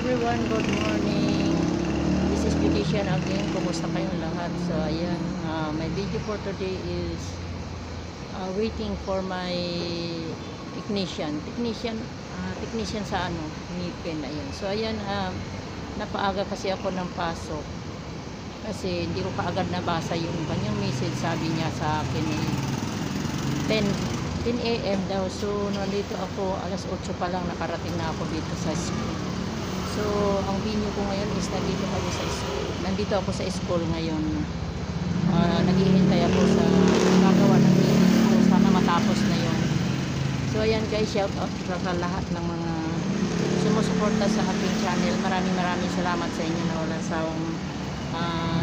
everyone, good morning. This is Petition again. Kumusta kayong lahat? So ayan, my video for today is waiting for my technician sa ngipin. Ayan. So ayan, napaaga kasi ako ng pasok kasi hindi ko kaagad nabasa yung kanyang message. Sabi niya sa akin 10 a.m. daw. So nandito ako, alas 8 pa lang nakarating na ako dito sa school. So ang video ko ngayon is nandito ako sa school ngayon. Naghihintay ako sa gagawa ng meeting ko. Sana matapos na yun. So ayan guys, shout out sa lahat ng mga sumusuporta sa aking channel. Maraming salamat sa inyo na walang sawang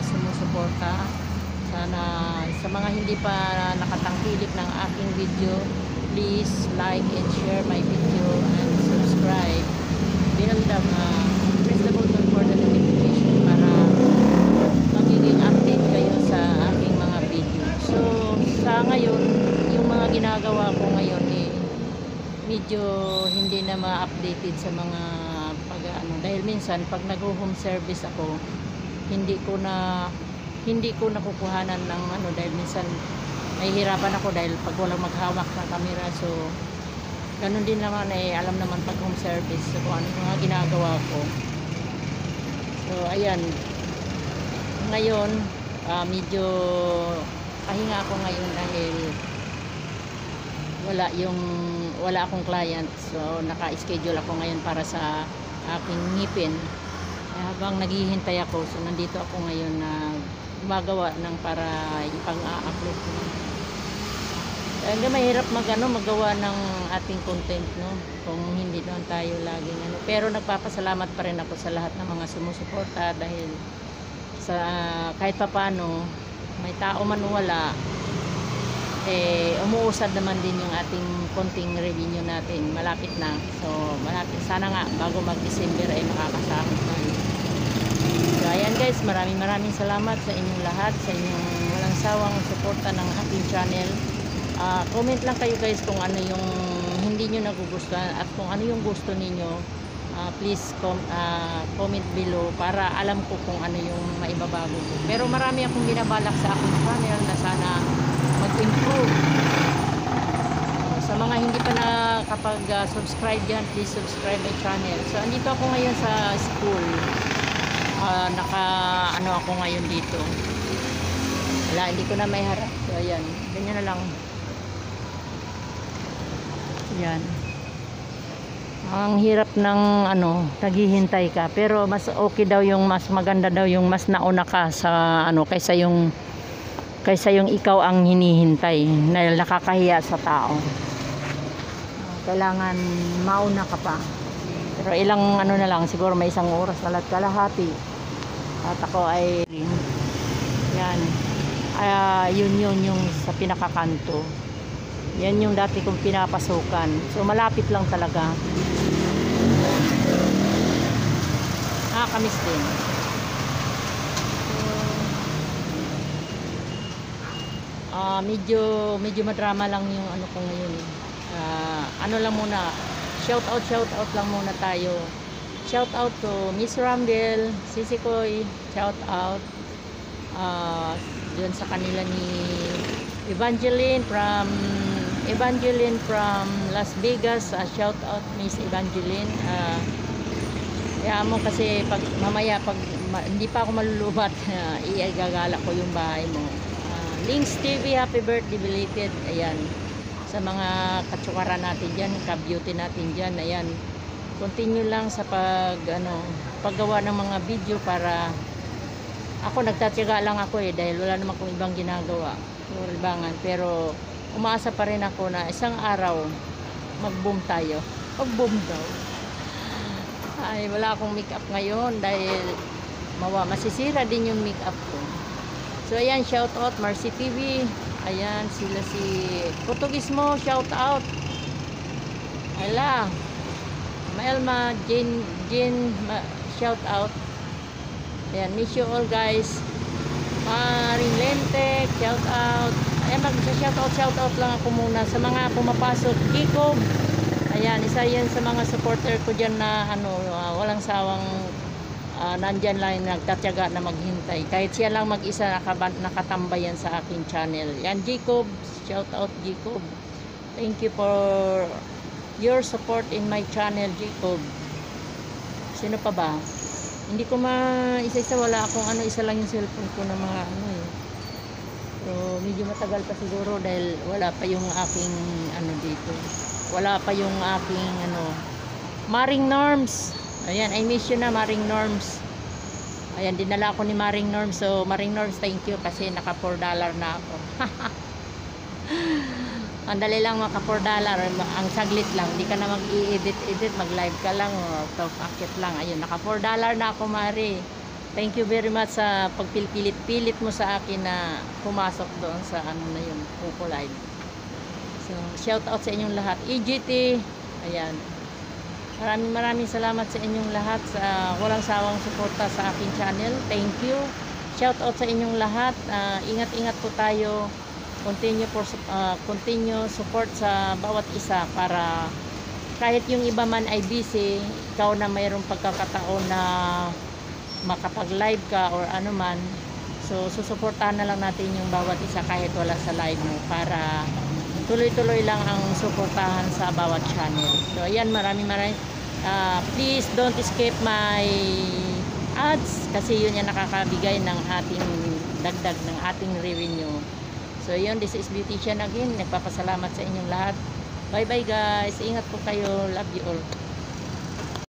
sumusuporta. Sana sa mga hindi pa nakatangkilik ng aking video, please like and share my video and subscribe. Press the button for the notification para magiging update kayo sa aking mga video. So sa ngayon, yung mga ginagawa ko ngayon medyo hindi na ma-updated sa mga dahil minsan pag nag-home service ako, hindi ko nakukuhanan ng dahil minsan nahihirapan ako dahil pag walang maghawak ng camera. So ganun din naman alam naman pag home service so, kung ano yung mga ginagawa ko. So ayan, ngayon medyo pahinga ako ngayon dahil wala akong client. So naka-schedule ako ngayon para sa aking ngipin. Habang naghihintay ako, so nandito ako ngayon na gumagawa ng para ipang-upload ko. Hindi mahirap magawa ng ating content, no? Kung hindi doon tayo laging Pero nagpapasalamat pa rin ako sa lahat ng mga sumusuporta dahil sa kahit papano may tao man wala, umuusad naman din yung ating konting revenue natin. Malapit na. So malapit, sana nga bago mag-December ay makakasahod tayo. So ayan guys, maraming salamat sa inyong lahat, sa inyong walang sawang suporta ng ating channel. Comment lang kayo guys kung ano yung hindi nyo nagugustuhan at kung ano yung gusto ninyo. Please comment below para alam ko kung ano yung maibabago ko. Pero marami akong binabalak sa aking channel na sana mag-improve. Sa mga hindi pa nakapag-subscribe dyan, please subscribe my channel. So andito ako ngayon sa school. Ako ngayon dito. Wala, hindi ko na may harap. So ayan, ganyan na lang. Yan. Ang hirap ng naghihintay ka, pero mas okay daw yung mas maganda daw yung mas nauna ka sa kaysa yung ikaw ang hinihintay na nakakahiya sa tao. Kailangan mauna ka pa. Pero ilang na lang, siguro may 1 oras na kalahati. At ako ay yan. Yun yung sa pinakakanto. Yan yung dati kong pinapasukan. So malapit lang talaga. Kamis din. Medyo madrama lang yung ko ngayon. Lang muna. Shout out lang muna tayo. Shout out to Miss Rambel, Sisi Koy, shout out dun sa kanila ni Evangeline from Las Vegas. Shout out Miss Evangeline. Kaya mo kasi mamaya pag hindi pa ako malulubat, igagala ko yung bahay mo. Links TV, happy birthday belated. Ayan, sa mga katsukaran natin dyan, ka-beauty natin dyan. Ayan, continue lang sa paggawa ng mga video para ako nagtatyaga lang ako dahil wala naman akong ibang ginagawa. Pero umaasa pa rin ako na isang araw mag-boom tayo. Mag-boom daw. Ay, wala akong makeup ngayon dahil masisira din yung makeup ko. So ayan, shout out Marcy TV. Ayan, sila si Portugismo, shout out. Ala, Maelma, Jane, shout out. Ayan, miss you all guys. Maring Lente, shout out. Ayan, shout out lang ako muna sa mga pumapasok. Kiko, ayan. Ayan, isa yan sa mga supporter ko dyan na walang sawang nandyan lang nagtatyaga na maghintay. Kahit siya lang mag-isa nakatambay yan sa aking channel. Yan, Jacob. Shout out, Jacob. Thank you for your support in my channel, Jacob. Sino pa ba? Hindi ko isa-isa, wala akong isa lang yung cellphone ko na mga pero medyo matagal pa siguro dahil wala pa yung aking dito. Wala pa yung aking Maring Norms. Ayan, I miss you na, Maring Norms. Ayan, dinala ako ni Maring Norms. So, Maring Norms, thank you kasi naka $4 na ako. Ang dali lang maka $4. Ang saglit lang. Hindi ka na mag-i-edit, mag-live ka lang. Pakit lang. Ayun, naka $4 na ako, Mari. Thank you very much sa pagpilit mo sa akin na pumasok doon sa na yun, Kuko Live. So, shout out sa inyong lahat. EGT, ayan. Maraming salamat sa inyong lahat sa walang sawang suporta sa aking channel. Thank you. Shout out sa inyong lahat. Ingat-ingat po tayo. Continue support sa bawat isa para kahit yung iba man ay busy, ikaw na mayroong pagkakataon na makapag-live ka or ano man. So, susuportahan na lang natin yung bawat isa kahit wala sa live mo para tuloy-tuloy lang ang suportahan sa bawat channel. So, ayan, maraming please don't skip my ads kasi yun yung nakakabigay ng ating dagdag ng ating revenue. So, yun, this is Beautician again. Nagpapasalamat sa inyong lahat. Bye-bye guys. Ingat po kayo. Love you all.